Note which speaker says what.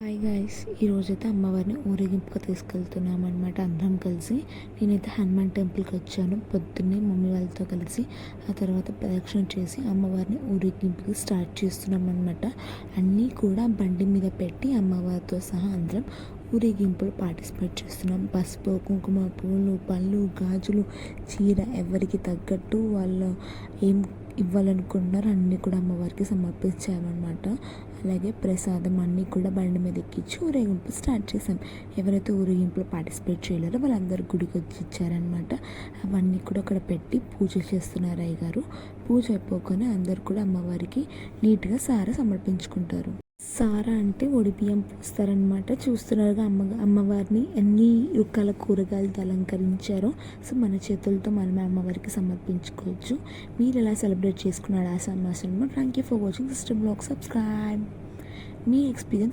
Speaker 1: Hi guys, ఈరోజైతే అమ్మవారిని ఊరేగింపుగా తీసుకెళ్తున్నాం అనమాట అందరం కలిసి. నేనైతే హనుమాన్ టెంపుల్కి వచ్చాను పొద్దున్నే మమ్మీ వాళ్ళతో కలిసి. ఆ తర్వాత ప్రదక్షిణ చేసి అమ్మవారిని ఊరేగింపుకి స్టార్ట్ చేస్తున్నాం అనమాట. అన్నీ కూడా బండి మీద పెట్టి అమ్మవారితో సహా అందరం ఊరేగింపులు పార్టిసిపేట్ చేస్తున్నాం. పసుపు, కుంకుమ, పూలు, పళ్ళు, గాజులు, చీర ఎవరికి తగ్గట్టు వాళ్ళు ఏం ఇవ్వాలనుకున్నారు అన్నీ కూడా అమ్మవారికి సమర్పించామన్నమాట. అలాగే ప్రసాదం అన్నీ కూడా బండి మీద ఎక్కించి ఊరేగింపు స్టార్ట్ చేసాం. ఎవరైతే ఊరేగింపులో పార్టిసిపేట్ చేయలేరో వాళ్ళందరూ గుడికి వచ్చి ఇచ్చారనమాట. అవన్నీ కూడా అక్కడ పెట్టి పూజ చేస్తున్నారు అయ్యగారు. పూజ అయిపోగానే అందరు కూడా అమ్మవారికి నీట్గా సార సమర్పించుకుంటారు. సారా అంటే బియ్యం పూస్తారనమాట. చూస్తున్నారుగా అమ్మవారిని ఎన్ని రకాల కూరగాయలతో అలంకరించారో. సో మన చేతులతో మనమే అమ్మవారికి సమర్పించుకోవచ్చు. మీరు ఎలా సెలబ్రేట్ చేసుకున్నాడు ఆ సంవత్సరంలో? Thank you for watching system blog. Subscribe. Me experience